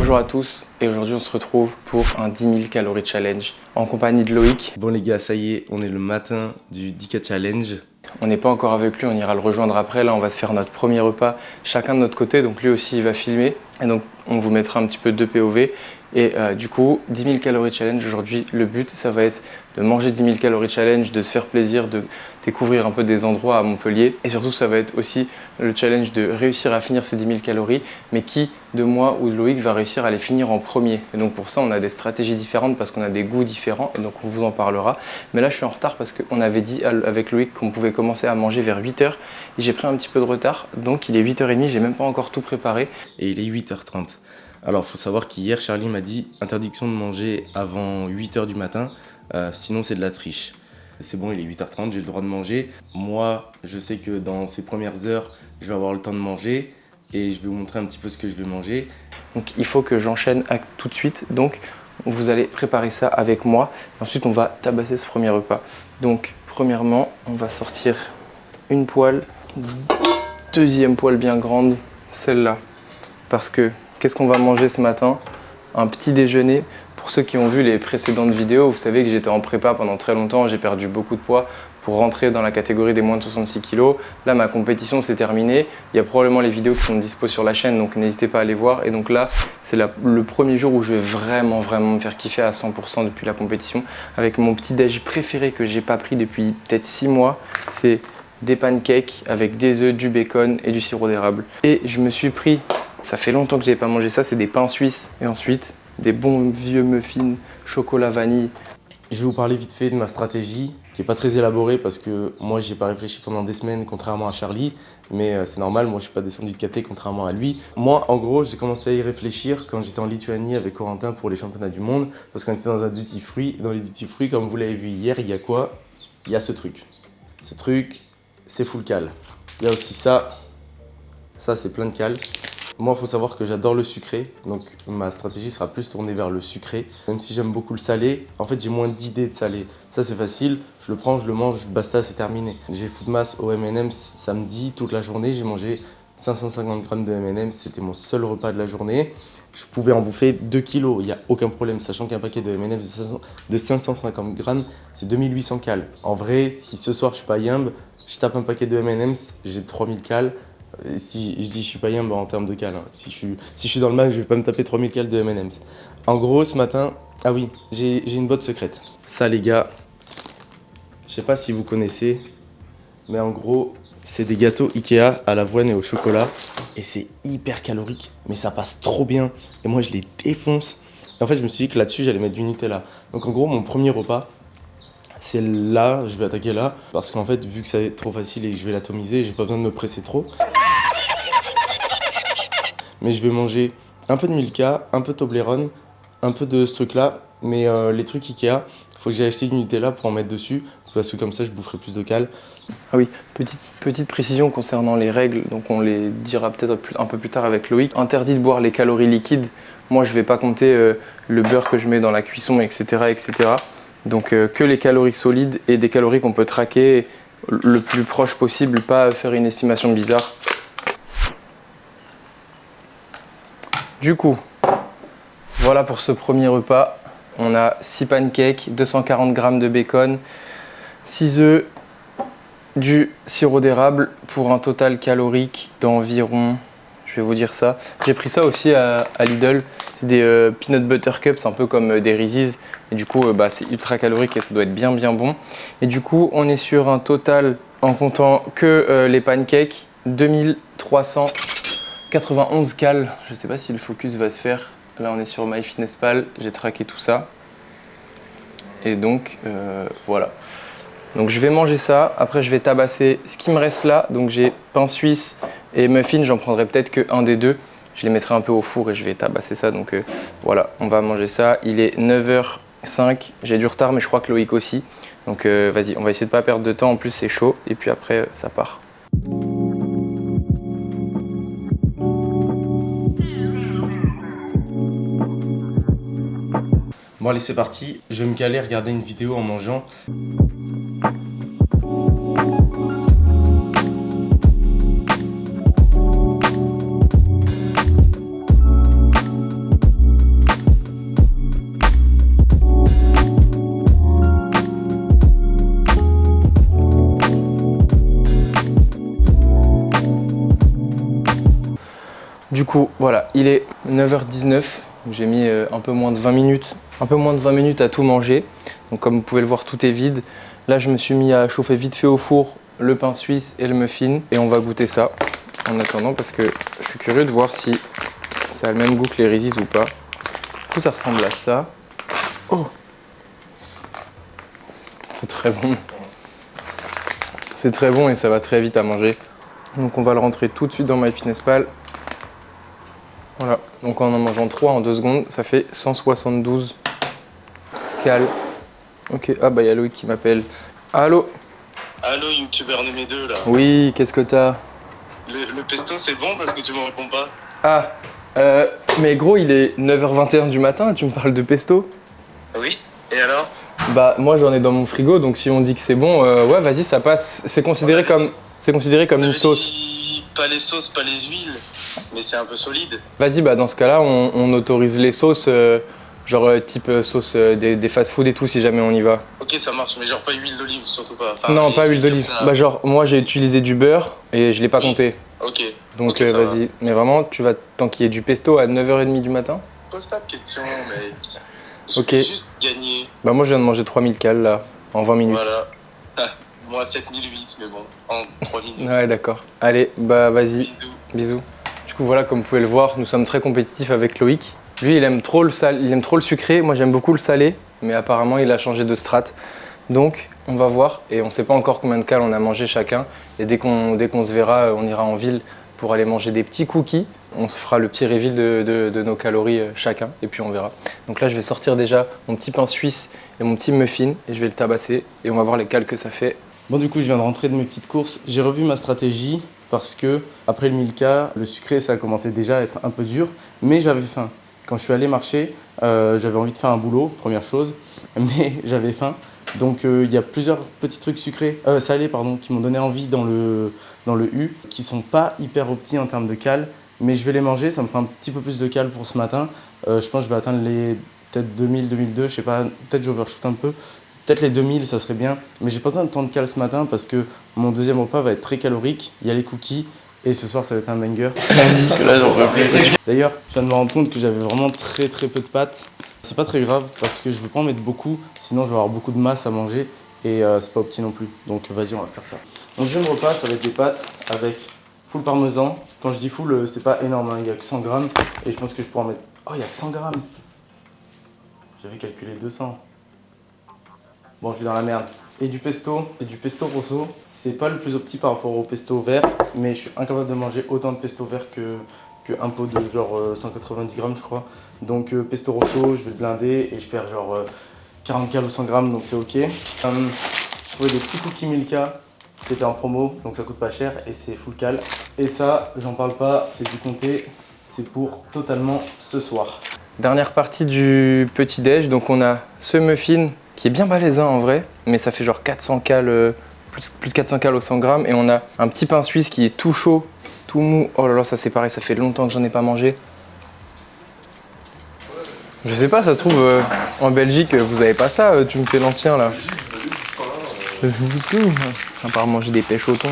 Bonjour à tous et aujourd'hui on se retrouve pour un 10 000 calories challenge en compagnie de Loïc. Bon les gars, ça y est, on est le matin du 10K challenge. On n'est pas encore avec lui, on ira le rejoindre après. Là on va se faire notre premier repas chacun de notre côté, donc lui aussi il va filmer. Et donc on vous mettra un petit peu de POV. Et du coup, 10 000 calories challenge, aujourd'hui le but ça va être de manger 10 000 calories challenge, de se faire plaisir, de découvrir un peu des endroits à Montpellier. Et surtout ça va être aussi le challenge de réussir à finir ces 10 000 calories, mais qui de moi ou de Loïc va réussir à les finir en premier. Et donc pour ça on a des stratégies différentes parce qu'on a des goûts différents, et donc on vous en parlera. Mais là je suis en retard parce qu'on avait dit avec Loïc qu'on pouvait commencer à manger vers 8h, et j'ai pris un petit peu de retard, donc il est 8h30, j'ai même pas encore tout préparé. Et il est 8h30. Alors, il faut savoir qu'hier, Charlie m'a dit interdiction de manger avant 8h du matin, sinon c'est de la triche. C'est bon, il est 8h30, j'ai le droit de manger. Moi, je sais que dans ces premières heures, je vais avoir le temps de manger et je vais vous montrer un petit peu ce que je vais manger. Donc, il faut que j'enchaîne tout de suite. Donc, vous allez préparer ça avec moi. Ensuite, on va tabasser ce premier repas. Donc, premièrement, on va sortir une poêle, deuxième poêle bien grande, celle-là, parce que qu'est-ce qu'on va manger ce matin? Un petit déjeuner. Pour ceux qui ont vu les précédentes vidéos, vous savez que j'étais en prépa pendant très longtemps, j'ai perdu beaucoup de poids pour rentrer dans la catégorie des moins de 66 kg. Là, ma compétition s'est terminée. Il y a probablement les vidéos qui sont dispo sur la chaîne, donc n'hésitez pas à les voir. Et donc là, c'est le premier jour où je vais vraiment me faire kiffer à 100% depuis la compétition. Avec mon petit déj préféré que j'ai pas pris depuis peut-être 6 mois, c'est des pancakes avec des œufs, du bacon et du sirop d'érable. Et je me suis pris, ça fait longtemps que je n'avais pas mangé ça, c'est des pains suisses. Et ensuite, des bons vieux muffins chocolat vanille. Je vais vous parler vite fait de ma stratégie, qui n'est pas très élaborée parce que moi, j'ai pas réfléchi pendant des semaines, contrairement à Charlie. Mais c'est normal, moi, je suis pas descendu de KT, contrairement à lui. Moi, en gros, j'ai commencé à y réfléchir quand j'étais en Lituanie avec Corentin pour les championnats du monde. Parce qu'on était dans un duty free. Dans les duty free, comme vous l'avez vu hier, il y a quoi? Il y a ce truc. Ce truc, c'est full cal. Il y a aussi ça. Ça, c'est plein de cal. Moi, il faut savoir que j'adore le sucré, donc ma stratégie sera plus tournée vers le sucré. Même si j'aime beaucoup le salé, en fait, j'ai moins d'idées de salé. Ça, c'est facile, je le prends, je le mange, basta, c'est terminé. J'ai food mass au M&M's samedi, toute la journée, j'ai mangé 550 grammes de M&M's, c'était mon seul repas de la journée. Je pouvais en bouffer 2 kilos, il n'y a aucun problème, sachant qu'un paquet de M&M's de 550 grammes, c'est 2800 cales. En vrai, si ce soir je suis pas yimbe, je tape un paquet de M&M's, j'ai 3000 cales. Si je dis je suis pas yimbe en termes de cales, hein. Si je suis dans le mag, je vais pas me taper 3000 cales de M&M's. En gros, ce matin, ah oui, j'ai une botte secrète. Ça les gars, je sais pas si vous connaissez, mais en gros, c'est des gâteaux Ikea à l'avoine et au chocolat. Et c'est hyper calorique, mais ça passe trop bien. Et moi, je les défonce. Et en fait, je me suis dit que là-dessus, j'allais mettre du Nutella. Donc en gros, mon premier repas, c'est là, je vais attaquer là. Parce qu'en fait, vu que ça va être trop facile et que je vais l'atomiser, j'ai pas besoin de me presser trop. Mais je vais manger un peu de Milka, un peu de Toblerone, un peu de ce truc-là. Mais les trucs Ikea, il faut que j'aille acheter du Nutella pour en mettre dessus. Parce que comme ça, je boufferai plus de cales. Ah oui, petite précision concernant les règles, donc on les dira peut-être un peu plus tard avec Loïc. Interdit de boire les calories liquides. Moi, je vais pas compter le beurre que je mets dans la cuisson, etc. etc. Donc que les calories solides et des calories qu'on peut traquer le plus proche possible, pas faire une estimation bizarre. Du coup, voilà pour ce premier repas. On a 6 pancakes, 240 g de bacon, 6 œufs, du sirop d'érable pour un total calorique d'environ, je vais vous dire ça. J'ai pris ça aussi à Lidl, c'est des peanut butter cups, un peu comme des Reese's. Et du coup, c'est ultra calorique et ça doit être bien bon. Et du coup, on est sur un total, en comptant que les pancakes, 2391 cales. Je sais pas si le focus va se faire. Là, on est sur MyFitnessPal, j'ai traqué tout ça. Et donc, voilà. Donc je vais manger ça, après je vais tabasser ce qui me reste là. Donc j'ai pain suisse et muffins, j'en prendrai peut-être qu'un des deux. Je les mettrai un peu au four et je vais tabasser ça. Donc voilà, on va manger ça. Il est 9h05, j'ai du retard mais je crois que Loïc aussi. Donc vas-y, on va essayer de pas perdre de temps, en plus c'est chaud. Et puis après ça part. Bon allez, c'est parti, je vais me caler, regarder une vidéo en mangeant. Du coup, voilà, il est 9h19. J'ai mis un peu moins de 20 minutes. Un peu moins de 20 minutes à tout manger. Donc comme vous pouvez le voir, tout est vide. Là, je me suis mis à chauffer vite fait au four le pain suisse et le muffin. Et on va goûter ça en attendant parce que je suis curieux de voir si ça a le même goût que les Reese's ou pas. Du coup, ça ressemble à ça. Oh! C'est très bon. C'est très bon et ça va très vite à manger. Donc on va le rentrer tout de suite dans MyFitnessPal. Voilà, donc en mangeant 3 en 2 secondes, ça fait 172 cales. Ok, ah bah il y a Loïc qui m'appelle. Allô? Allô, youtubeur numé 2 là. Oui, qu'est-ce que t'as? Le pesto c'est bon parce que tu me réponds pas. Ah, mais gros, il est 9h21 du matin et tu me parles de pesto? Oui, et alors? Bah moi j'en ai dans mon frigo, donc si on dit que c'est bon, ouais vas-y ça passe. C'est considéré comme une sauce. Pas les sauces, pas les huiles, mais c'est un peu solide. Vas-y, bah dans ce cas-là, on autorise les sauces, genre type sauce des fast-food et tout, si jamais on y va. Ok, ça marche, mais genre pas huile d'olive, surtout pas. Enfin, Non, les pas huile comme d'olive. ça. Bah genre, moi j'ai utilisé du beurre et je l'ai pas Oui. compté. Ok. Donc Ok, ça va. vas-y. Mais vraiment, tu vas tant qu'il y ait du pesto à 9h30 du matin? Pose pas de questions, mec. Je Ok. vais juste gagner. Bah moi je viens de manger 3000 cales là, en 20 minutes. Voilà. Ah, moi 7008, mais bon, en 3 minutes. Ouais, d'accord. Allez, bah vas-y. Bisous. Bisous. Du coup voilà, comme vous pouvez le voir, nous sommes très compétitifs avec Loïc. Lui, il aime trop le sucré. Moi, j'aime beaucoup le salé, mais apparemment, il a changé de strate. Donc, on va voir et on ne sait pas encore combien de cales on a mangé chacun. Et dès qu'on se verra, on ira en ville pour aller manger des petits cookies. On se fera le petit reveal de nos calories chacun et puis on verra. Donc là, je vais sortir déjà mon petit pain suisse et mon petit muffin et je vais le tabasser et on va voir les cales que ça fait. Bon, du coup, je viens de rentrer de mes petites courses. J'ai revu ma stratégie parce que après le 1000K, le sucré, ça a commencé déjà à être un peu dur, mais j'avais faim. Quand je suis allé marcher, j'avais envie de faire un boulot, première chose, mais j'avais faim. Donc il y a plusieurs petits trucs salés qui m'ont donné envie dans le U, qui sont pas hyper optis en termes de cales, mais je vais les manger, ça me fera un petit peu plus de cales pour ce matin. Je pense que je vais atteindre les peut-être 2000, 2002, je sais pas, peut-être j'overshoot un peu. Peut-être les 2000, ça serait bien, mais j'ai pas besoin de tant de cales ce matin parce que mon deuxième repas va être très calorique. Il y a les cookies et ce soir ça va être un banger. Là, j'en peux plus. D'ailleurs, je viens de me rendre compte que j'avais vraiment très peu de pâtes. C'est pas très grave parce que je veux pas en mettre beaucoup, sinon je vais avoir beaucoup de masse à manger et c'est pas opti non plus. Donc vas-y, on va faire ça. Mon deuxième repas, ça va être des pâtes avec full parmesan. Quand je dis full, c'est pas énorme, hein. Il y a que 100 grammes et je pense que je pourrais en mettre. Oh, il y a que 100 grammes. J'avais calculé 200. Bon, je suis dans la merde. Et du pesto, c'est du pesto rosso. C'est pas le plus opti par rapport au pesto vert, mais je suis incapable de manger autant de pesto vert que un pot de genre 190 grammes, je crois. Donc pesto rosso, je vais le blinder et je perds genre 40 cales ou 100 grammes, donc c'est ok. Je trouvais des petits cookies Milka qui étaient en promo, donc ça coûte pas cher et c'est full cal. Et ça, j'en parle pas, c'est du comté, c'est pour totalement ce soir. Dernière partie du petit déj, donc on a ce muffin qui est bien balaisin en vrai, mais ça fait genre 400 cales, plus de 400 cales au 100 grammes. Et on a un petit pain suisse qui est tout chaud, tout mou. Oh là là, ça c'est pareil, ça fait longtemps que j'en ai pas mangé. Je sais pas, ça se trouve en Belgique, vous avez pas ça, tu me fais l'ancien là. À part manger des pêches au thon.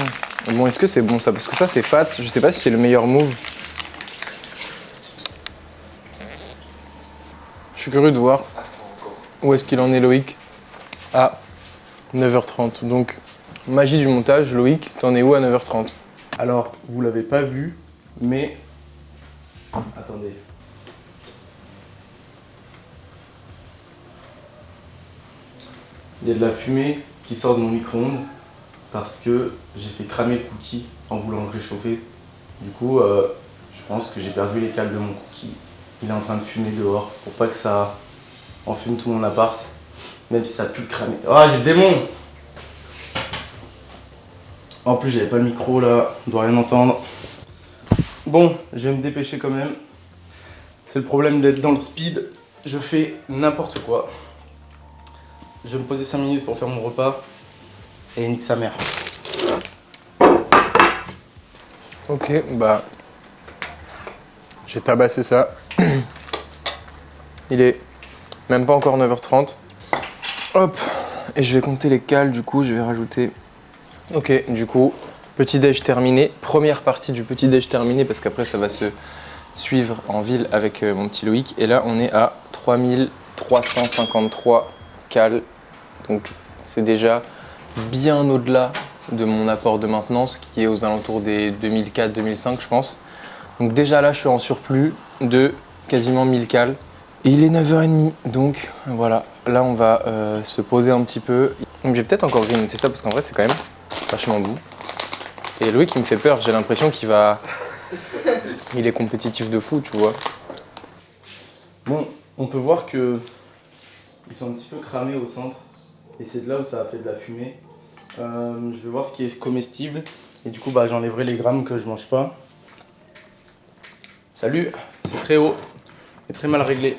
Bon, est-ce que c'est bon ça? Parce que ça c'est fat, je sais pas si c'est le meilleur move. Je suis curieux de voir où est-ce qu'il en est Loïc. À 9h30. Donc, magie du montage, Loïc, t'en es où à 9h30? Alors, vous l'avez pas vu, mais... Attendez. Il y a de la fumée qui sort de mon micro-ondes parce que j'ai fait cramer le cookie en voulant le réchauffer. Du coup, je pense que j'ai perdu les cales de mon cookie. Il est en train de fumer dehors pour pas que ça enfume tout mon appart. Même si ça pue le cramer. Ah, j'ai le démon! En plus, j'avais pas le micro là, on doit rien entendre. Bon, je vais me dépêcher quand même. C'est le problème d'être dans le speed. Je fais n'importe quoi. Je vais me poser 5 minutes pour faire mon repas. Et nique sa mère. Ok, bah. J'ai tabassé ça. Il est même pas encore 9h30. Hop, et je vais compter les cales, du coup, je vais rajouter. Ok, du coup, petit déj terminé. Première partie du petit déj terminé, parce qu'après, ça va se suivre en ville avec mon petit Loïc. Et là, on est à 3353 cales. Donc, c'est déjà bien au-delà de mon apport de maintenance qui est aux alentours des 2004-2005, je pense. Donc, déjà là, je suis en surplus de quasiment 1000 cales. Et il est 9h30, donc voilà. Là, on va se poser un petit peu. Donc, j'ai peut-être encore grignoté ça parce qu'en vrai, c'est quand même vachement doux. Et Loïc, il me fait peur. J'ai l'impression qu'il va. Il est compétitif de fou, tu vois. Bon, on peut voir que ils sont un petit peu cramés au centre. Et c'est de là où ça a fait de la fumée. Je vais voir ce qui est comestible. Et du coup, j'enlèverai les grammes que je mange pas. Salut, c'est très haut et très mal réglé.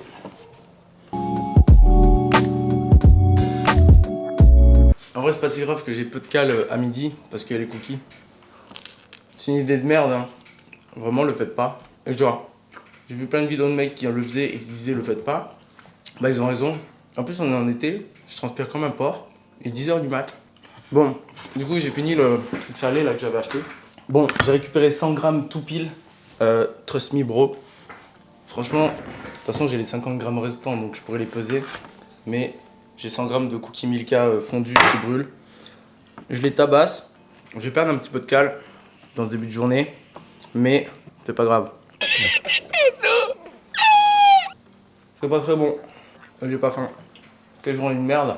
En vrai, c'est pas si grave que j'ai peu de cales à midi parce qu'il y a les cookies. C'est une idée de merde, hein. Vraiment, le faites pas. Et genre, j'ai vu plein de vidéos de mecs qui le faisaient et qui disaient le faites pas. Ils ont raison. En plus, on est en été, je transpire comme un porc. Il est 10h du mat. Bon, du coup, j'ai fini le truc salé là que j'avais acheté. Bon, j'ai récupéré 100 grammes tout pile. Trust me, bro. Franchement, de toute façon, j'ai les 50 grammes restants donc je pourrais les peser. Mais j'ai 100 grammes de cookies Milka fondus qui brûlent. Je les tabasse. Je vais perdre un petit peu de cale dans ce début de journée. Mais c'est pas grave. C'est pas très bon. J'ai pas faim. Quelle journée de merde.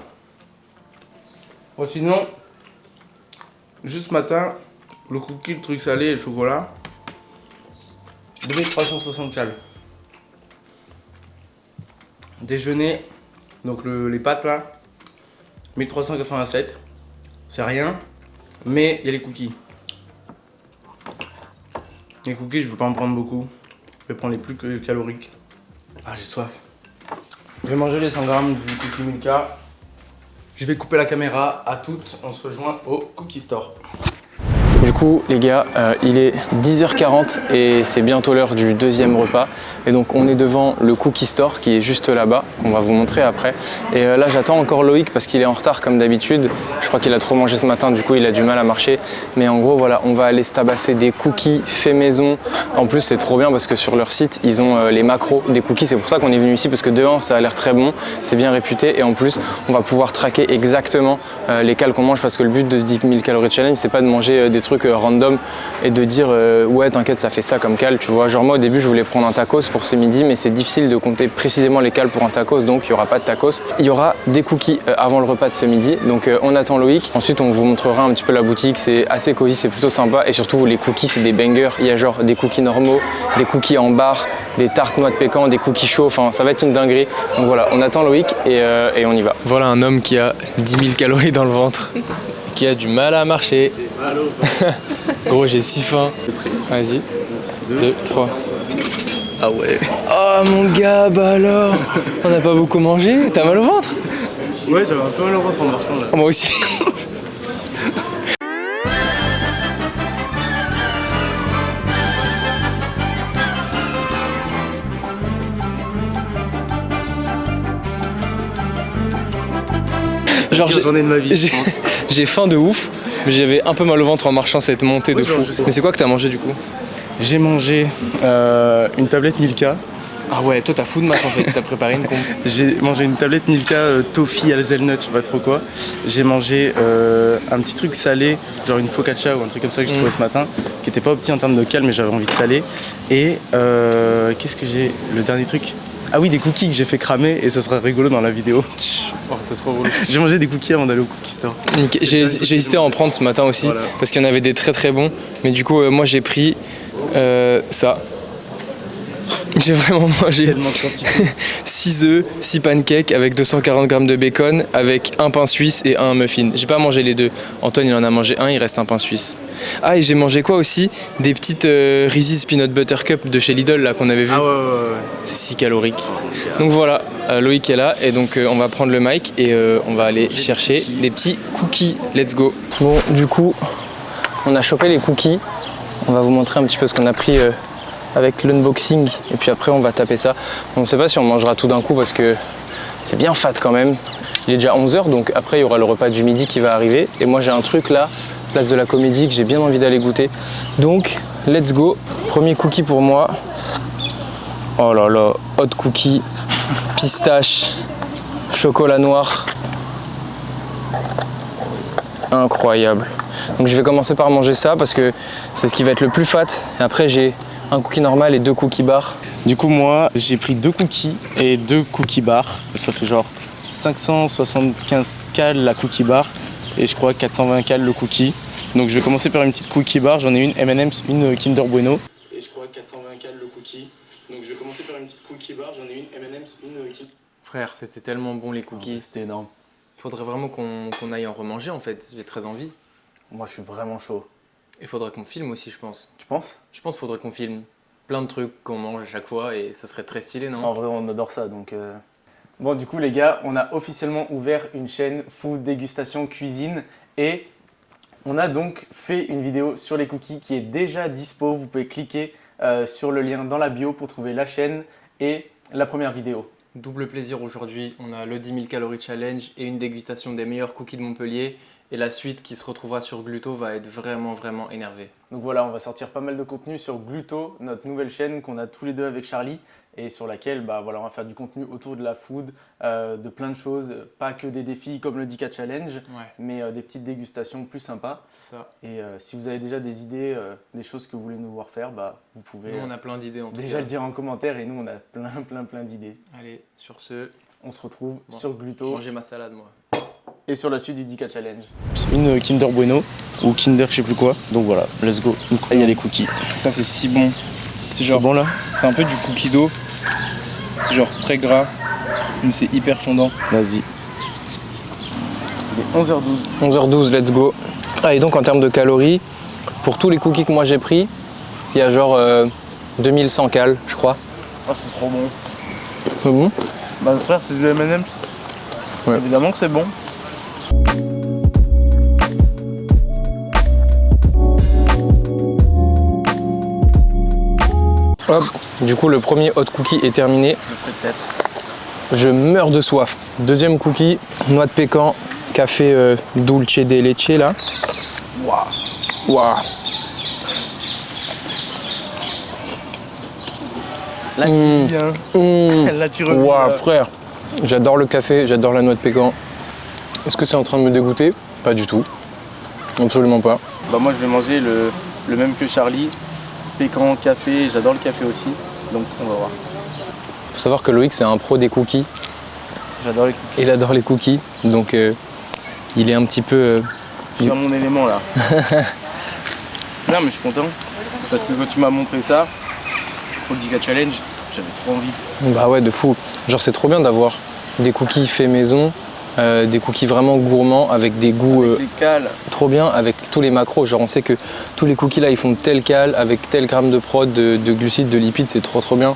Bon, sinon, juste ce matin, le cookie, le truc salé et le chocolat, 2360 cales. Déjeuner, donc les pâtes là, 1387. C'est rien, mais il y a les cookies. Les cookies, je veux pas en prendre beaucoup. Je vais prendre les plus caloriques. Ah, j'ai soif. Je vais manger les 100 grammes du cookie Milka. Je vais couper la caméra. À toutes, on se rejoint au Cookie Store. Du coup, les gars, il est 10h40 et c'est bientôt l'heure du deuxième repas. Et donc, on est devant le Cookie Store qui est juste là-bas, qu'on va vous montrer après. Et là, j'attends encore Loïc parce qu'il est en retard comme d'habitude. Je crois qu'il a trop mangé ce matin, du coup, il a du mal à marcher. Mais en gros, voilà, on va aller se tabasser des cookies faits maison. En plus, c'est trop bien parce que sur leur site, ils ont les macros des cookies. C'est pour ça qu'on est venu ici parce que de un, ça a l'air très bon, c'est bien réputé. Et en plus, on va pouvoir traquer exactement les cales qu'on mange parce que le but de ce 10 000 calories challenge, c'est pas de manger des trucs random et de dire ouais t'inquiète ça fait ça comme cale, tu vois. Genre moi au début je voulais prendre un tacos pour ce midi mais c'est difficile de compter précisément les cales pour un tacos donc il n'y aura pas de tacos. Il y aura des cookies avant le repas de ce midi donc on attend Loïc. Ensuite on vous montrera un petit peu la boutique, c'est assez cosy, c'est plutôt sympa et surtout les cookies c'est des bangers. Il y a genre des cookies normaux, des cookies en barre, des tartes noix de pécan, des cookies chauds, enfin ça va être une dinguerie. Donc voilà, on attend Loïc et on y va. Voilà un homme qui a 10 000 calories dans le ventre. Qui a du mal à marcher. Gros, j'ai si faim. Vas-y. 2, 3. Ah ouais. Oh mon gars, bah alors. On n'a pas beaucoup mangé. T'as mal au ventre? Ouais, j'avais un peu mal au ventre en marchant là. Moi aussi. Genre, journée de ma vie, j'ai faim de ouf, mais j'avais un peu mal au ventre en marchant cette montée de fou. Mais c'est quoi que t'as mangé du coup? J'ai mangé une tablette Milka. Ah ouais, toi t'as fou de masse en fait, t'as préparé une comp. J'ai mangé une tablette Milka toffee hazelnut, je sais pas trop quoi. J'ai mangé un petit truc salé, genre une focaccia ou un truc comme ça que j'ai trouvé ce matin, qui était pas petit en termes de cal, mais j'avais envie de saler. Et qu'est-ce que j'ai? Le dernier truc? Ah oui, des cookies que j'ai fait cramer et ça sera rigolo dans la vidéo. Oh, t'es trop relou. J'ai mangé des cookies avant d'aller au Cookie Store. J'ai hésité à en prendre ce matin aussi, voilà. Parce qu'il y en avait des très très bons. Mais du coup, moi j'ai pris ça. J'ai vraiment mangé 6 œufs, 6 pancakes avec 240 grammes de bacon, avec un pain suisse et un muffin. J'ai pas mangé les deux. Antoine il en a mangé un, il reste un pain suisse. Ah et j'ai mangé quoi aussi? Des petites Reese's Peanut Butter Cup de chez Lidl là qu'on avait vu. Ah ouais. C'est si calorique. Donc voilà, Loïc est là et donc on va prendre le mic et on va aller chercher des petits cookies. Let's go. Bon du coup, on a chopé les cookies. On va vous montrer un petit peu ce qu'on a pris avec l'unboxing et puis après on va taper ça. On ne sait pas si on mangera tout d'un coup parce que c'est bien fat quand même. Il est déjà 11h donc après il y aura le repas du midi qui va arriver et moi j'ai un truc là, place de la Comédie, que j'ai bien envie d'aller goûter. Donc let's go, premier cookie pour moi. Oh là là, hot cookie, pistache, chocolat noir. Incroyable. Donc je vais commencer par manger ça parce que c'est ce qui va être le plus fat. Et après j'ai un cookie normal et 2 cookies bars. Du coup, moi, j'ai pris 2 cookies et 2 cookies bars. Ça fait genre 575 cal la cookie bar et je crois 420 cal le cookie. Donc je vais commencer par une petite cookie bar. J'en ai une M&M's, une Kinder Bueno. Et je crois 420 cal le cookie. Donc je vais commencer par une petite cookie bar. J'en ai une M&M's, une Kinder. Frère, c'était tellement bon les cookies. C'était énorme. Il faudrait vraiment qu'on aille en remanger en fait. J'ai très envie. Moi, je suis vraiment chaud. Il faudrait qu'on filme aussi, je pense. Tu penses? Je pense qu'il faudrait qu'on filme plein de trucs qu'on mange à chaque fois et ça serait très stylé, non? En vrai, on adore ça, donc... Bon, du coup, les gars, on a officiellement ouvert une chaîne Food Dégustation Cuisine et on a donc fait une vidéo sur les cookies qui est déjà dispo. Vous pouvez cliquer sur le lien dans la bio pour trouver la chaîne et la première vidéo. Double plaisir aujourd'hui, on a le 10 000 calories challenge et une dégustation des meilleurs cookies de Montpellier. Et la suite qui se retrouvera sur Gluto va être vraiment énervée. Donc voilà, on va sortir pas mal de contenu sur Gluto, notre nouvelle chaîne qu'on a tous les deux avec Charlie et sur laquelle voilà, on va faire du contenu autour de la food, de plein de choses, pas que des défis comme le 10K Challenge, mais des petites dégustations plus sympas. C'est ça. Et si vous avez déjà des idées, des choses que vous voulez nous voir faire, vous pouvez Nous on a plein d'idées en tout déjà cas. le dire en commentaire et nous on a plein d'idées. Allez, sur ce, On se retrouve sur Gluto manger ma salade moi. et sur la suite du 10K Challenge. Une Kinder Bueno ou Kinder je sais plus quoi, donc voilà, let's go. Il y a les cookies. Ça c'est si bon. C'est genre, C'est bon là? c'est un peu du cookie dough. C'est genre très gras, mais c'est hyper fondant. Vas-y. Il est 11h12. 11h12, let's go. Ah, et donc en termes de calories, pour tous les cookies que moi j'ai pris, il y a genre 2100 cal, je crois. Ah, c'est trop bon. C'est bon? Bah frère, c'est du M&M's. Ouais. Évidemment que c'est bon. Hop, du coup le premier hot cookie est terminé. Je ferai peut-être. Je meurs de soif. Deuxième cookie, noix de pécan, café dulce de leche là. Waouh. Là tu reviens. Là tu reviens. Waouh frère, j'adore le café, j'adore la noix de pécan. Est-ce que c'est en train de me dégoûter? Pas du tout. Absolument pas. Bah moi je vais manger le même que Charlie. Pécan, café, j'adore le café aussi. Donc on va voir. Faut savoir que Loïc c'est un pro des cookies. J'adore les cookies. Il adore les cookies, donc il est un petit peu... Je suis dans mon élément là. Non mais je suis content. Parce que quand tu m'as montré ça, pour le 10K Challenge, j'avais trop envie. Bah ouais, de fou. Genre c'est trop bien d'avoir des cookies faits maison, des cookies vraiment gourmands avec des goûts Les cales. trop bien, avec tous les macros. Genre on sait que tous les cookies là ils font tel cal, avec tel gramme de prod, de glucides, de lipides, c'est trop bien.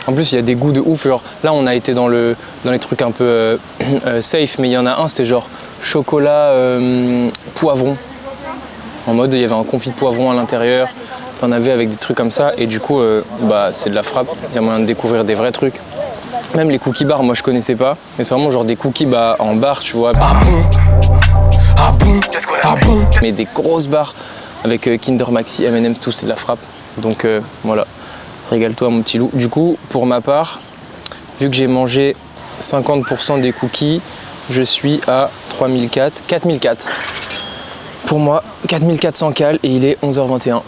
En plus il y a des goûts de ouf. Genre là on a été dans les trucs un peu safe, mais il y en a un, c'était genre chocolat poivron. En mode il y avait un confit de poivron à l'intérieur, t'en avais avec des trucs comme ça et du coup c'est de la frappe. Il y a moyen de découvrir des vrais trucs. Même les cookies bars, moi je connaissais pas, mais c'est vraiment genre des cookies en bar, tu vois. Mais des grosses barres avec Kinder Maxi, M&M's, tout, c'est de la frappe. Donc voilà, régale-toi mon petit loup. Du coup, pour ma part, vu que j'ai mangé 50% des cookies, je suis à 4004. Pour moi, 4400 cal et il est 11h21.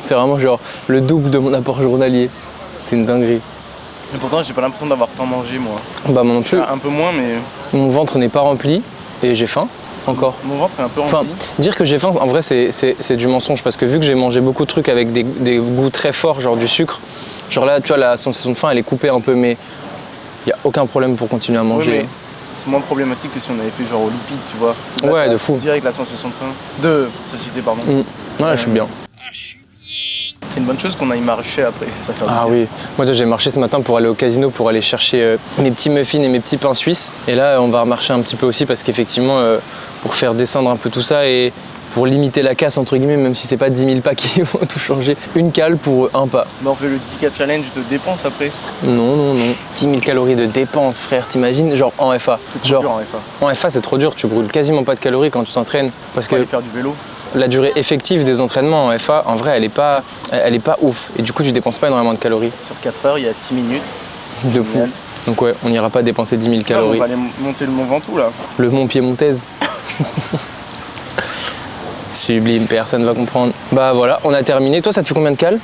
C'est vraiment genre le double de mon apport journalier. C'est une dinguerie. Mais pourtant j'ai pas l'impression d'avoir tant mangé moi. Bah moi non plus. Un peu moins mais Mon ventre n'est pas rempli et j'ai faim encore. mon ventre est un peu Enfin, rempli. dire que j'ai faim, en vrai, c'est du mensonge parce que vu que j'ai mangé beaucoup de trucs avec des goûts très forts, genre du sucre, genre là, tu vois, la sensation de faim, elle est coupée un peu, mais il n'y a aucun problème pour continuer à manger. Oui, mais c'est moins problématique que si on avait fait genre au lipide, tu vois. Là, Ouais, t'as de fou. Direct la sensation de faim. De satiété, pardon. Ouais, je suis bien. C'est une bonne chose qu'on aille marcher après. Ça fait Ah du bien. oui, moi j'ai marché ce matin pour aller au casino, pour aller chercher mes petits muffins et mes petits pains suisses. Et là, on va remarcher un petit peu aussi parce qu'effectivement, pour faire descendre un peu tout ça et pour limiter la casse, entre guillemets, même si c'est pas 10 000 pas qui vont tout changer, une cale pour un pas. Bah, on fait le 10K Challenge de dépenses après. Non. 10 000 calories de dépenses, frère, t'imagines? Genre en FA. C'est trop Genre, dur en FA. en FA, c'est trop dur, tu brûles quasiment pas de calories quand tu t'entraînes. Parce Faut que aller faire du vélo. la durée effective des entraînements en FA, en vrai, elle est pas ouf. Et du coup, tu dépenses pas énormément de calories. Sur 4 heures, il y a 6 minutes. De fou. Donc ouais, on n'ira pas dépenser 10 000 calories. Non, on va aller monter le Mont Ventoux là. Le Mont Piémontaise. Sublime, personne va comprendre. Bah voilà, on a terminé. Toi, ça te fait combien de cales?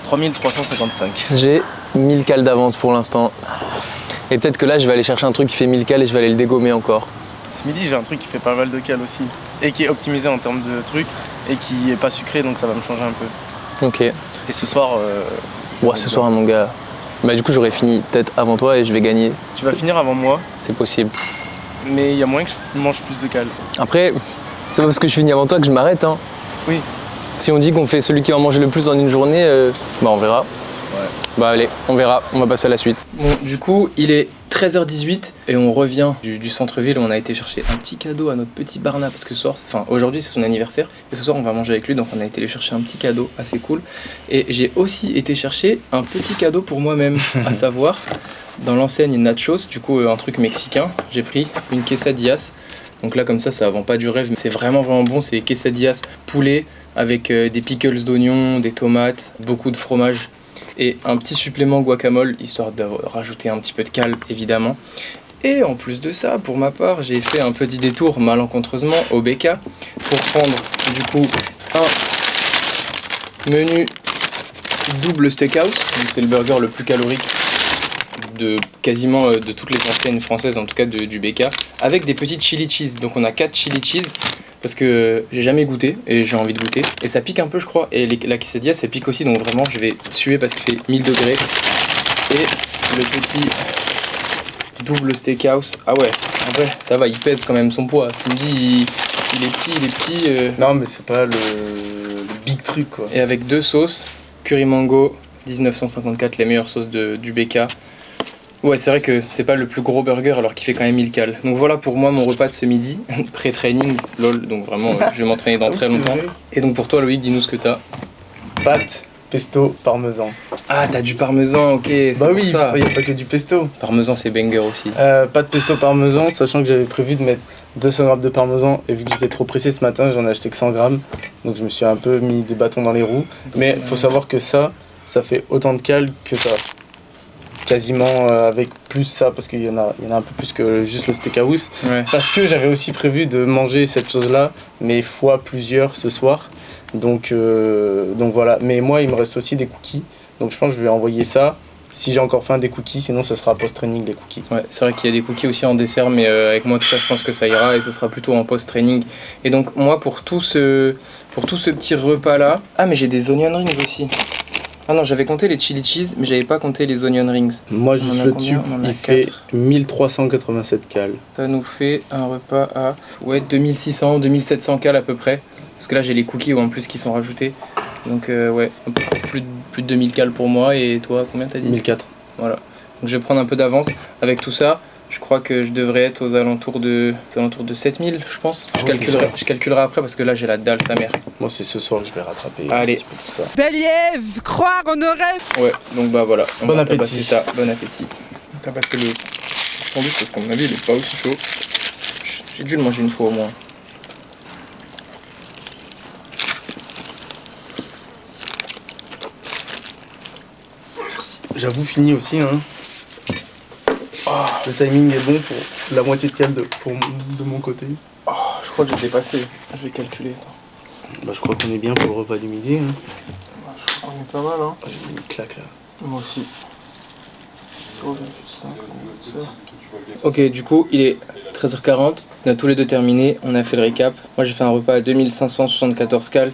3355. J'ai 1000 cales d'avance pour l'instant. Et peut-être que là, je vais aller chercher un truc qui fait 1000 cales et je vais aller le dégommer encore. Ce midi, j'ai un truc qui fait pas mal de cales aussi. Et qui est optimisé en termes de trucs. Et qui est pas sucré, donc ça va me changer un peu. Ok. Et ce soir... Ouais, ce soir, mon gars. Bah du coup, j'aurais fini peut-être avant toi et je vais gagner. Tu vas finir avant moi. C'est possible. Mais il y a moyen que je mange plus de cales. Après, c'est pas parce que je finis avant toi que je m'arrête. Hein. Oui. Si on dit qu'on fait celui qui en mange le plus en une journée, bah on verra. Ouais. Bah allez, on verra, on va passer à la suite. Bon, du coup, il est 13h18 et on revient du centre-ville où on a été chercher un petit cadeau à notre petit Barna parce que ce soir, enfin aujourd'hui c'est son anniversaire et ce soir on va manger avec lui, donc on a été lui chercher un petit cadeau assez cool. Et j'ai aussi été chercher un petit cadeau pour moi-même, à savoir dans l'enseigne Nachos, du coup un truc mexicain, j'ai pris une quesadillas. Donc là comme ça vend pas du rêve, mais c'est vraiment bon, c'est quesadillas poulet avec des pickles d'oignons, des tomates, beaucoup de fromage. Et un petit supplément guacamole, histoire de rajouter un petit peu de cale, évidemment. Et en plus de ça, pour ma part, j'ai fait un petit détour malencontreusement au BK pour prendre du coup un menu double steakhouse. C'est le burger le plus calorique de quasiment de toutes les enseignes françaises, en tout cas du BK, avec des petites chili cheese. Donc on a 4 chili cheese. Parce que j'ai jamais goûté et j'ai envie de goûter. Et ça pique un peu, je crois. Et la quesadilla, ça pique aussi. Donc vraiment, je vais suer parce qu'il fait 1000 degrés. Et le petit double steakhouse. Ah ouais, en vrai, ça va, il pèse quand même son poids. Tu me dis, il est petit. Non, mais c'est pas le big truc, quoi. Et avec 2 sauces. Curry mango, 1954, les meilleures sauces du BK. Ouais, c'est vrai que c'est pas le plus gros burger alors qu'il fait quand même 1000 cales. Donc voilà pour moi mon repas de ce midi, pré-training, lol, donc vraiment je vais m'entraîner dans très longtemps. Vrai. Et donc pour toi Loïc, dis-nous ce que t'as. Pâtes, pesto, parmesan. Ah, t'as du parmesan, ok, c'est Bah pour oui, ça. il n'y a pas que du pesto. Parmesan c'est banger aussi. Pâtes, pesto, parmesan, sachant que j'avais prévu de mettre 200 grammes de parmesan et vu que j'étais trop pressé ce matin, j'en ai acheté que 100 grammes. Donc je me suis un peu mis des bâtons dans les roues. Mais il faut savoir que ça fait autant de cales que ça. Quasiment avec plus ça, parce qu'il y en a un peu plus que juste le steakhouse. Ouais. Parce que j'avais aussi prévu de manger cette chose-là, mais fois plusieurs ce soir. Donc voilà. Mais moi, il me reste aussi des cookies. Donc je pense que je vais envoyer ça. Si j'ai encore faim, des cookies, sinon ça sera post-training des cookies. Ouais, c'est vrai qu'il y a des cookies aussi en dessert, mais avec moi tout ça, je pense que ça ira et ce sera plutôt en post-training. Et donc moi, pour tout ce petit repas-là... Ah, mais j'ai des onion rings aussi. Ah non, j'avais compté les chili cheese, mais j'avais pas compté les onion rings. Moi, On juste en a le combien? tube, On en a il fait 4. 1387 cales. Ça nous fait un repas à 2600, 2700 cales à peu près. Parce que là, j'ai les cookies en plus qui sont rajoutés. Donc ouais, un peu plus de 2000 cales pour moi. Et toi, combien t'as dit? 1004. Voilà. Donc je vais prendre un peu d'avance avec tout ça. Je crois que je devrais être aux alentours de 7000, je pense. Je calculerai après parce que là j'ai la dalle, sa mère. Moi, c'est ce soir que je vais rattraper Allez. un petit peu tout ça. Béliève, croire en nos rêves. Ouais, donc bah voilà. On Bon va appétit. tabasser ça. Bon appétit. On va tabasser le sandwich parce qu'à mon avis il est pas aussi chaud. J'ai dû le manger une fois au moins. J'avoue, fini aussi. Hein. Le timing est bon pour la moitié de cales de mon côté. Oh, je crois que j'ai dépassé. Je vais calculer. Bah, je crois qu'on est bien pour le repas du midi. Hein. Je crois qu'on est pas mal, hein. J'ai mis une claque là. Moi aussi. 0,5. Ok, du coup, il est 13h40. On a tous les deux terminé. On a fait le récap. Moi, j'ai fait un repas à 2574 cales.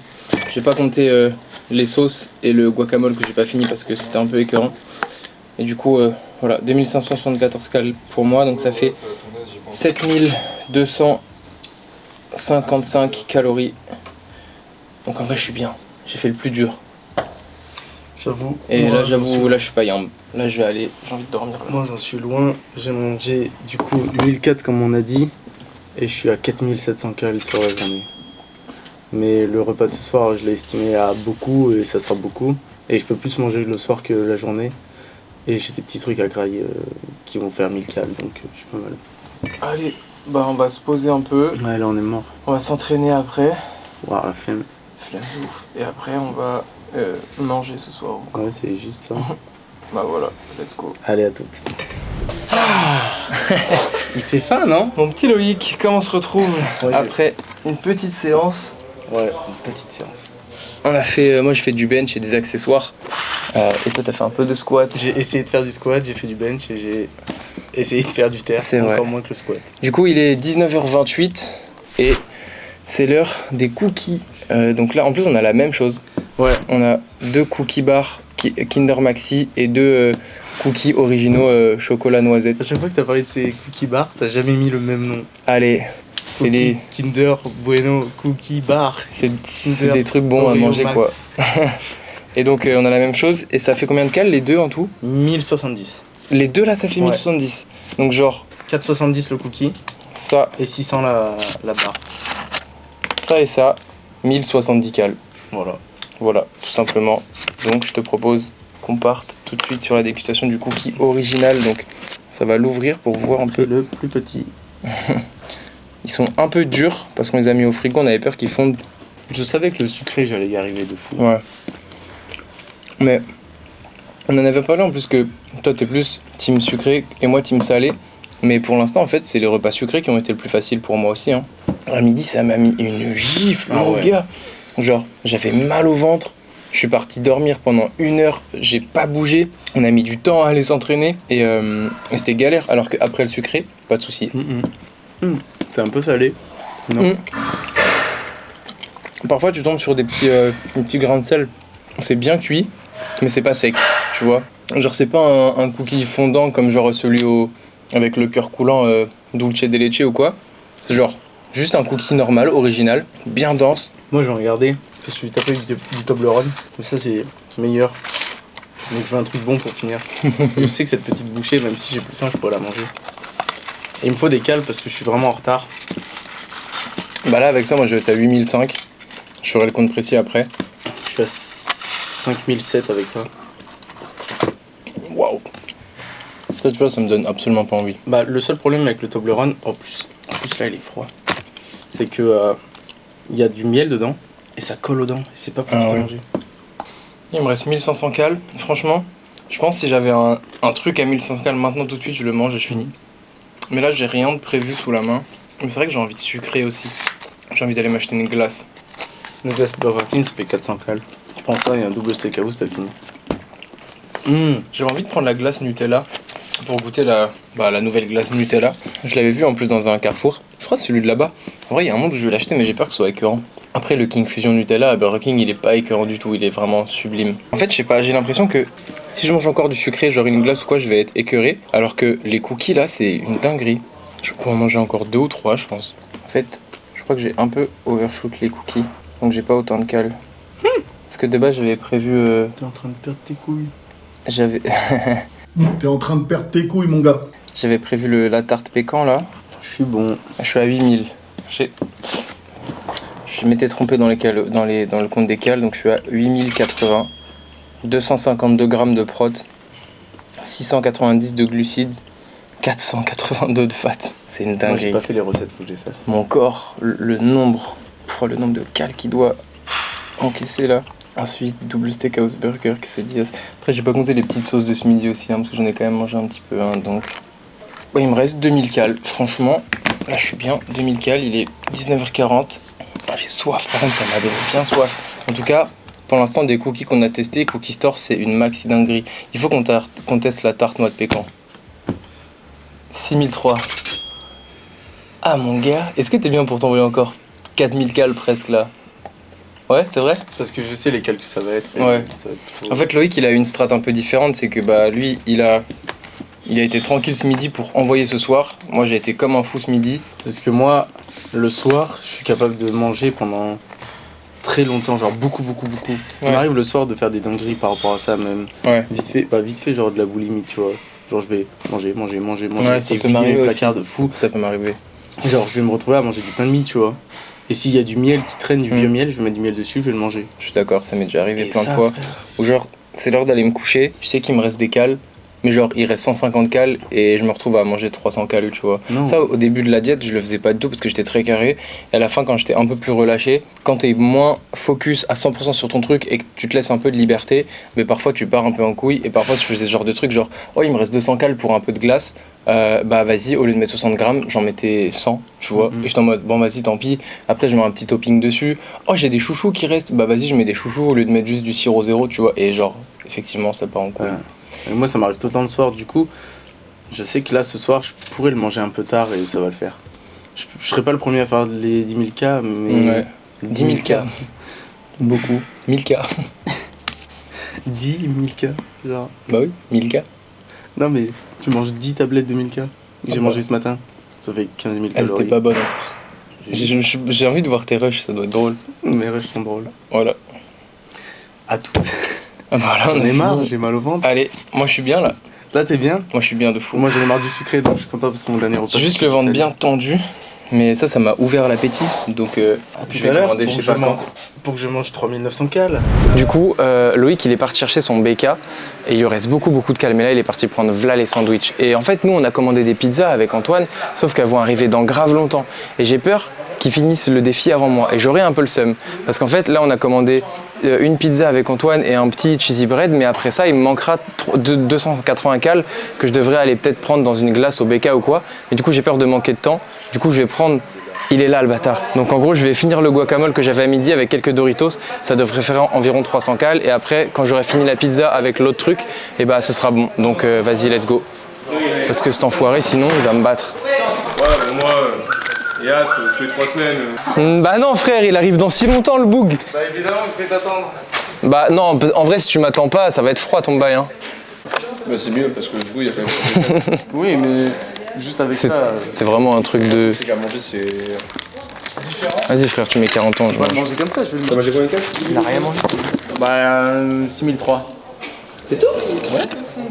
J'ai pas compté les sauces et le guacamole que j'ai pas fini parce que c'était un peu écœurant. Et du coup, voilà, 2574 cales pour moi. Donc ça fait 7255 calories. Donc en vrai, je suis bien. J'ai fait le plus dur. J'avoue. Et moi, là, j'avoue, là, je suis pas yambe. Là, je vais aller. J'ai envie de dormir. Là. Moi, j'en suis loin. J'ai mangé du coup 1004 comme on a dit. Et je suis à 4700 cales sur la journée. Mais le repas de ce soir, je l'ai estimé à beaucoup et ça sera beaucoup. Et je peux plus manger le soir que la journée. Et j'ai des petits trucs à grailler qui vont faire 1000 cales, donc je suis pas mal. Allez, bah on va se poser un peu. Ouais, là on est mort. On va s'entraîner après. Ouah, la flemme. Flemme de ouf. Et après, on va manger ce soir. Ouais, c'est juste ça. Bah voilà, let's go. Allez, à toutes. Il fait faim, non? Mon petit Loïc, comment on se retrouve Ouais, après une petite séance? Ouais, une petite séance. On a fait, moi je fais du bench et des accessoires. Et toi t'as fait un peu de squat. J'ai essayé de faire du squat, j'ai fait du bench et j'ai essayé de faire du terre. C'est vrai. Encore moins que le squat. Du coup il est 19h28 et c'est l'heure des cookies. Donc là en plus on a la même chose. Ouais. On a 2 cookies bars Kinder Maxi et 2 cookies originaux chocolat noisette. À chaque fois que t'as parlé de ces cookies bars, t'as jamais mis le même nom. Allez, c'est Cookie, des, Kinder, Bueno, Cookie Bar. c'est des trucs bons à Oreo manger Max. quoi. Et donc on a la même chose et ça fait combien de cales les deux en tout? 1070. Les deux là ça fait Ouais. 1070. Donc genre 470 le cookie ça, et 600 la barre. ça et ça, 1070 cales. Voilà. Voilà, tout simplement. Donc je te propose qu'on parte tout de suite sur la dégustation du cookie original. Donc ça va l'ouvrir pour voir un peu. Le plus petit. Ils sont un peu durs parce qu'on les a mis au frigo, on avait peur qu'ils fondent. Je savais que le sucré, j'allais y arriver de fou. Ouais. Mais on en avait parlé en plus que toi t'es plus team sucré et moi team salé. Mais pour l'instant en fait c'est les repas sucrés qui ont été le plus facile pour moi aussi. Hein. À midi ça m'a mis une gifle Ah mon ouais. gars. Genre j'avais mal au ventre. Je suis parti dormir pendant 1 heure, j'ai pas bougé. On a mis du temps à aller s'entraîner et c'était galère. Alors qu'après le sucré, pas de souci. C'est un peu salé. Non. Parfois tu tombes sur des petits grains de sel. C'est bien cuit, mais c'est pas sec, tu vois. Genre c'est pas un cookie fondant comme genre celui avec le cœur coulant dulce de leche ou quoi. C'est genre juste un cookie normal, original, bien dense. Moi, je vais regarder parce que je suis tapé du Toblerone. Mais ça, c'est meilleur. Donc, je veux un truc bon pour finir. Et je sais que cette petite bouchée, même si j'ai plus faim, je pourrais la manger. Et il me faut des cales parce que je suis vraiment en retard. Bah là avec ça moi je vais être à 8005. Je ferai le compte précis après. Je suis à 5007 avec ça. Waouh. Ça tu vois ça me donne absolument pas envie. Bah, le seul problème avec le Toblerone, en plus là, il est froid. C'est que il y a du miel dedans et ça colle aux dents. Et c'est pas pratique Ah ouais. à manger. Il me reste 1500 cales. Franchement, je pense que si j'avais un truc à 1500 cales maintenant tout de suite, je le mange et je finis. Mais là, j'ai rien de prévu sous la main. Mais c'est vrai que j'ai envie de sucrer aussi. J'ai envie d'aller m'acheter une glace. Le glace Burger King, ça fait 400 cales. Tu prends ça et un double steakhouse, t'as fini. J'avais envie de prendre la glace Nutella pour goûter la nouvelle glace Nutella. Je l'avais vu en plus dans un Carrefour. Je crois que c'est celui de là-bas. En vrai, il y a un monde où je vais l'acheter, mais j'ai peur que ce soit écœurant. Après, le King Fusion Nutella à Burger King, il est pas écœurant du tout. Il est vraiment sublime. En fait, je sais pas, j'ai l'impression que si je mange encore du sucré, genre une glace ou quoi, je vais être écœuré. Alors que les cookies là, c'est une dinguerie. Je vais pouvoir en manger encore 2 ou 3, je pense. En fait, je crois que j'ai un peu overshoot les cookies. Donc j'ai pas autant de cales. Parce que de base, j'avais prévu. T'es en train de perdre tes couilles. J'avais. T'es en train de perdre tes couilles, mon gars. J'avais prévu la tarte pécan là. Je suis bon. Je suis à 8000. Je m'étais trompé dans le compte des cales, donc je suis à 8080. 252 grammes de prot. 690 de glucides. 482 de fat. C'est une Moi, j'ai dinguerie. pas fait les recettes, faut que je les fasse. Mon corps, le nombre de cales qu'il doit encaisser là. Ensuite, double steakhouse burger, que c'est dit. Après, j'ai pas compté les petites sauces de ce midi aussi, hein, parce que j'en ai quand même mangé un petit peu. Hein, donc, ouais, il me reste 2000 cales. Franchement, là, je suis bien. 2000 cales, il est 19h40. Ah, j'ai soif, par contre, ça m'a donné bien soif. En tout cas, pour l'instant, des cookies qu'on a testés, Cookie Store, c'est une maxi dinguerie. Il faut qu'on teste la tarte noix de pécan. 6003. Ah, mon gars, est-ce que t'es bien pour t'envoyer encore 4000 cales presque là? Ouais, c'est vrai? Parce que je sais les cales que ça va être. et Ouais. Ça va être plutôt- En fait, Loïc, il a une strat un peu différente, c'est que bah lui, il a été tranquille ce midi pour envoyer ce soir. Moi, j'ai été comme un fou ce midi. Parce que moi, le soir, je suis capable de manger pendant très longtemps, genre beaucoup. Il Ouais. m'arrive le soir de faire des dingueries par rapport à ça, même. Ouais. Vite fait, genre de la boulimie, tu vois. Genre, je vais manger. Ouais, ça et peut vider m'arriver mes aussi. placards de fou. Ça peut m'arriver. Genre, je vais me retrouver à manger du pain de mie, tu vois. Et s'il y a du miel qui traîne, du vieux miel, je vais mettre du miel dessus, je vais le manger. Je suis d'accord, ça m'est déjà arrivé Et plein ça, de fois. frère. Ou genre, c'est l'heure d'aller me coucher, je sais qu'il me reste des cales, mais genre il reste 150 cales et je me retrouve à manger 300 cales, tu vois. Non. Ça, au début de la diète, je le faisais pas du tout parce que j'étais très carré. Et à la fin, quand j'étais un peu plus relâché, quand t'es moins focus à 100% sur ton truc et que tu te laisses un peu de liberté, mais parfois tu pars un peu en couille. Et parfois, je faisais ce genre de truc, genre, oh, il me reste 200 cales pour un peu de glace. Bah vas-y, au lieu de mettre 60 grammes, j'en mettais 100, tu vois. Et j'étais en mode, bon, vas-y, tant pis. Après, je mets un petit topping dessus. Oh, j'ai des chouchous qui restent. Bah vas-y, je mets des chouchous au lieu de mettre juste du sirop zéro, tu vois. Et genre, effectivement, ça part en couille. Et moi, ça m'arrive tout le temps le soir. Du coup, je sais que là, ce soir, je pourrais le manger un peu tard et ça va le faire. Je serai pas le premier à faire les 10 000 K, mais. Ouais. 10 000 K. Beaucoup. 1000 K. 10 000 K. Genre. Bah oui, 1000 K. Non, mais tu manges 10 tablettes de 1000 K. Que j'ai bah. mangé ce matin. Ça fait 15 000 Ah, calories. c'était pas bonne en plus. J'ai envie de voir tes rushs, ça doit être drôle. Mes rushs sont drôles. Voilà. À toutes. Ah, voilà, J'en on a ai marre, fini. j'ai mal au ventre. Allez, moi je suis bien là. Là, t'es bien? Moi je suis bien de fou. Moi, j'en ai marre du sucré, donc je suis content parce que mon dernier repas. J'ai juste c'était le ventre salé. bien tendu. Mais ça m'a ouvert l'appétit. Donc Tout je à vais l'heure, commander je sais pas quand. pour que je mange 3900 cales. Du coup, Loïc il est parti chercher son BK et il lui reste beaucoup de cales. Mais là il est parti prendre v'là les sandwichs. Et en fait nous on a commandé des pizzas avec Antoine, sauf qu'elles vont arriver dans grave longtemps. Et j'ai peur qu'ils finissent le défi avant moi. Et j'aurai un peu le seum. Parce qu'en fait là on a commandé une pizza avec Antoine et un petit cheesy bread. Mais après ça il me manquera 280 cales que je devrais aller peut-être prendre dans une glace au BK ou quoi. Et du coup j'ai peur de manquer de temps. Du coup je vais prendre... Il est là le bâtard. Donc en gros je vais finir le guacamole que j'avais à midi avec quelques Doritos. Ça devrait faire environ 300 cales. Et après quand j'aurai fini la pizza avec l'autre truc, et bah ce sera bon. Donc vas-y let's go. Parce que cet enfoiré sinon il va me battre. Ouais, mais moi, Yas, tous les 3 semaines. Bah non frère, il arrive dans si longtemps le boug. Bah évidemment, je vais t'attendre. Bah non, en vrai si tu m'attends pas, ça va être froid ton bail hein. Bah c'est mieux parce que du coup, il y a quand même. Oui, mais juste avec ça. C'était vraiment un truc de... C'est qu'à manger, c'est. Vas-y frère, tu mets 40 ans. Je vois. Manger comme ça, je vais le T'as mangé combien de cales? Il a rien mangé. Bah, 6003.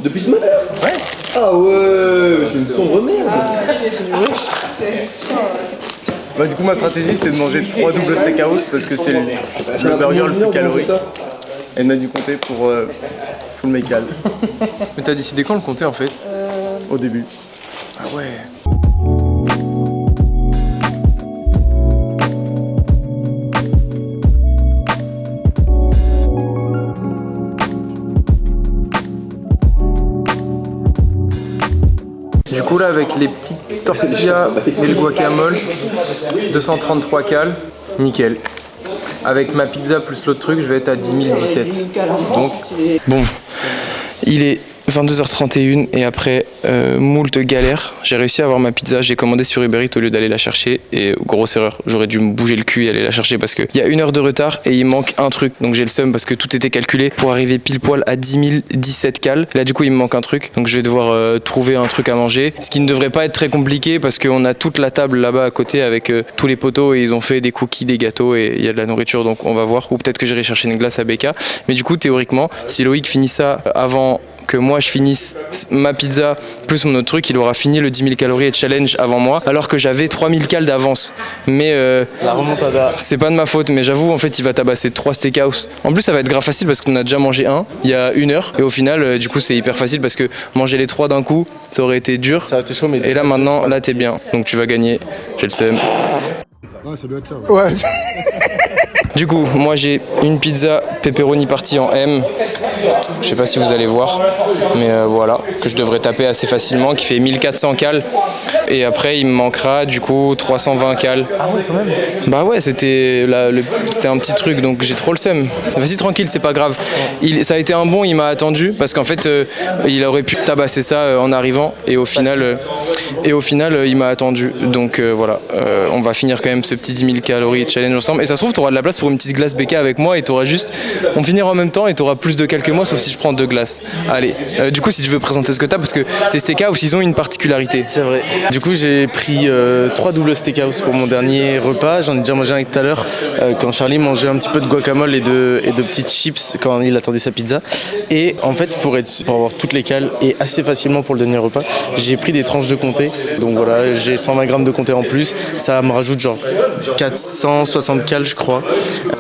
Depuis ce matin? Ouais. Ah ouais, t'es une sombre merde. Bah, du coup, ma stratégie, c'est de manger 3 doubles steakhouse parce que c'est le burger le plus calorique. Et de mettre du comté pour full my cal Mais t'as décidé quand le compter en fait? au début. Ah ouais. Du coup là avec les petites tortillas et le guacamole, 233 cales, nickel. Avec ma pizza plus l'autre truc, je vais être à 10 017. Donc, bon, il est 22h31 et après moult galère, j'ai réussi à avoir ma pizza. J'ai commandé sur Uber Eats au lieu d'aller la chercher et grosse erreur, j'aurais dû me bouger le cul et aller la chercher parce qu'il y a 1 heure de retard et il manque un truc. Donc j'ai le seum parce que tout était calculé pour arriver pile poil à 10 017 cales. Là du coup il me manque un truc, donc je vais devoir trouver un truc à manger. Ce qui ne devrait pas être très compliqué parce qu'on a toute la table là-bas à côté avec tous les poteaux et ils ont fait des cookies, des gâteaux et il y a de la nourriture, donc on va voir. Ou peut-être que j'irai chercher une glace à BK. Mais du coup théoriquement, si Loïc finit ça avant que moi je finisse ma pizza plus mon autre truc, il aura fini le 10 000 calories et challenge avant moi, alors que j'avais 3000 cales d'avance. Mais La remontada. c'est pas de ma faute, mais j'avoue en fait il va tabasser 3 steakhouse. En plus ça va être grave facile parce qu'on a déjà mangé un il y a 1 heure et au final du coup c'est hyper facile parce que manger les 3 d'un coup ça aurait été dur. Ça va être chaud, mais. Et là maintenant, là t'es bien, donc tu vas gagner, j'ai le seum. Ouais. Du coup, moi j'ai une pizza pepperoni partie en M. Je sais pas si vous allez voir, mais voilà, que je devrais taper assez facilement, qui fait 1400 cales. Et après, il me manquera du coup 320 cales. Ah ouais, quand même. Bah ouais, c'était un petit truc, donc j'ai trop le seum. Vas-y tranquille, c'est pas grave. Ça a été un bon, il m'a attendu, parce qu'en fait, il aurait pu tabasser ça en arrivant, et au final, il m'a attendu. Donc voilà, on va finir quand même ce petit 10 000 calories challenge ensemble. Et ça se trouve, tu auras de la place pour une petite glace BK avec moi, et tu auras juste... On finira en même temps, et tu auras plus de cales que moi, sauf si je prends 2 glaces. Allez, du coup, si tu veux présenter ce que t'as, parce que tes steakhouse, ils ont une particularité. C'est vrai. Du coup, j'ai pris 3 doubles steakhouse pour mon dernier repas. J'en ai déjà mangé un tout à l'heure quand Charlie mangeait un petit peu de guacamole et de petites chips quand il attendait sa pizza. Et en fait, pour avoir toutes les cales et assez facilement pour le dernier repas, j'ai pris des tranches de comté. Donc voilà, j'ai 120 grammes de comté en plus. Ça me rajoute genre 460 cales, je crois,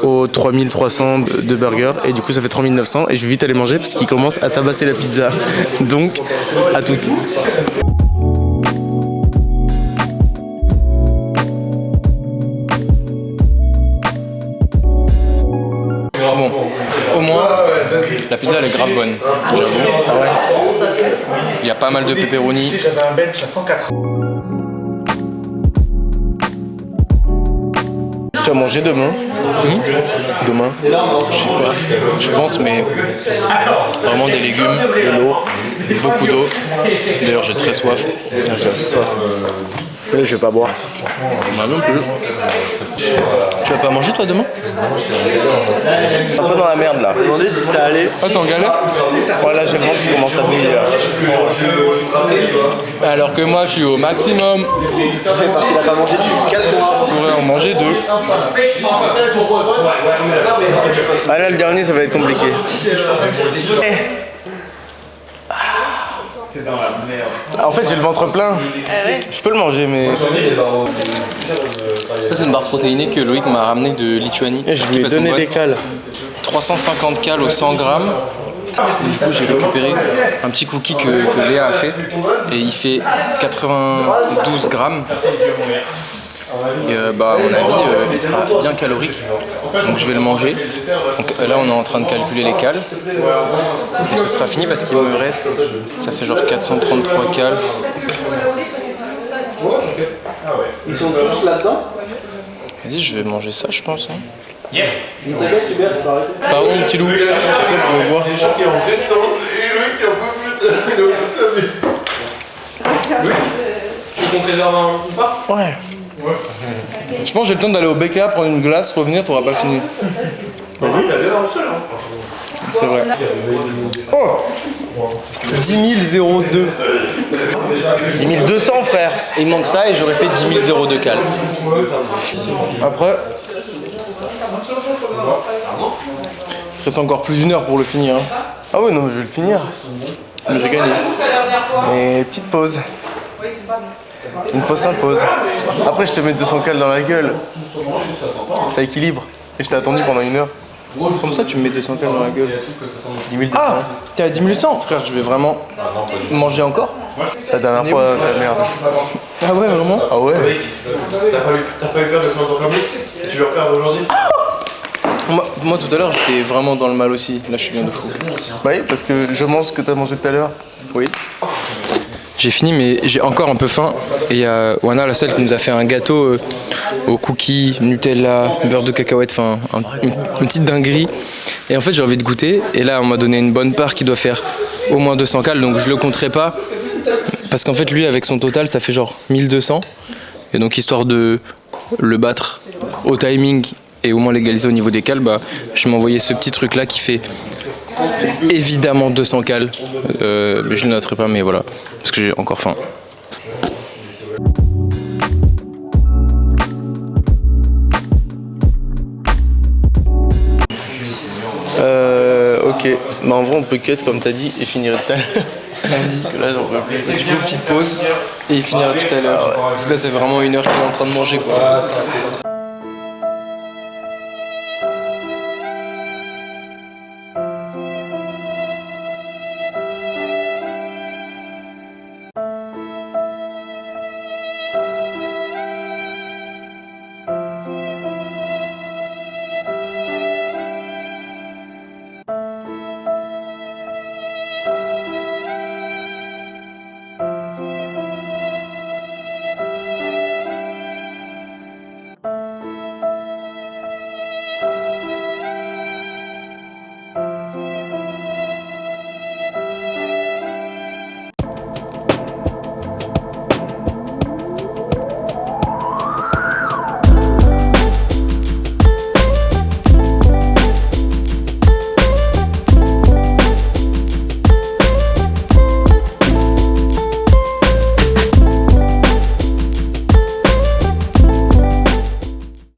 aux 3300 de burger. Et du coup, ça fait 3900. Et je vais vite aller manger parce qu'il commence à tabasser la pizza. Donc, à toutes. Bon, au moins, la pizza elle est grave bonne. J'avoue. Ah ouais. Il y a pas mal de pepperoni. J'avais un bench à 104. Tu vas manger demain? Demain? Je sais pas, je pense, mais vraiment des légumes, de l'eau, beaucoup d'eau. D'ailleurs, j'ai très soif. J'ai soif. Là, je vais pas boire. Moi non plus. Tu vas pas manger toi demain? Un peu dans la merde là. Je me demandais si ça allait. Ah, t'es en galère? Voilà, j'ai le ventre qui commence à briller là. Alors que moi, je suis au maximum. Parce qu'il a pas mangé depuis 4 mois. Je pourrais en manger 2. Ah là, le dernier, ça va être compliqué. En fait, j'ai le ventre plein. Je peux le manger, mais. Ça, c'est une barre protéinée que Loïc m'a ramenée de Lituanie. Je lui ai donné des cales. 350 cales au 100 grammes. Et du coup, j'ai récupéré un petit cookie que Léa a fait. Et il fait 92 grammes. Et bah, à mon avis, il sera bien calorique. Donc je vais le manger. Donc là, on est en train de calculer les cales. Et ce sera fini parce qu'il me reste, ça fait genre 433 cales. Ils sont tous là-dedans? Vas-y, je vais manger ça, je pense. Hein. Pardon, petit loup. Ça, pour me voir. Tu comptes réserver un bar? Ouais. Je pense que j'ai le temps d'aller au BK, prendre une glace, revenir, t'auras pas fini. C'est vrai. Oh 10 002. 10 200 frère. Il manque ça et j'aurais fait 10 002 cales. Après, il reste encore plus d'une heure pour le finir. Hein. Ah oui, non, je vais le finir. Mais j'ai gagné. Mais petite pause. Une pause s'impose. Après, je te mets 200 cales dans la gueule. Ça équilibre. Et je t'ai attendu pendant 1 heure. Comme ça, tu me mets 200 cales dans la gueule. 10 200. Ah, t'es à 10 100, frère, je vais vraiment manger encore. C'est la dernière fois, ta merde. Ah ouais, vraiment? Ah ouais. T'as failli perdre la semaine d'enfermé et tu veux reperdre aujourd'hui? Moi, tout à l'heure, j'étais vraiment dans le mal aussi. Là, je suis bien de fou. Bah oui, parce que je mange ce que t'as mangé tout à l'heure. Oui. J'ai fini, mais j'ai encore un peu faim. Et il y a Wana, la salle, qui nous a fait un gâteau aux cookies, Nutella, beurre de cacahuète, enfin, une petite dinguerie. Et en fait, j'ai envie de goûter. Et là, on m'a donné une bonne part qui doit faire au moins 200 cales, donc je le compterai pas. Parce qu'en fait, lui, avec son total, ça fait genre 1200. Et donc, histoire de le battre au timing et au moins l'égaliser au niveau des cales, bah, je m'ai envoyé ce petit truc-là qui fait évidemment 200 cales. Mais je ne le noterai pas, mais voilà, parce que j'ai encore faim. Ok. Bah en vrai, on peut cut comme t'as dit et finir tout à l'heure. Parce que là, j'en peux plus. Du coup, petite pause et il finira tout à l'heure. Parce que là, c'est vraiment 1 heure qu'il est en train de manger, quoi.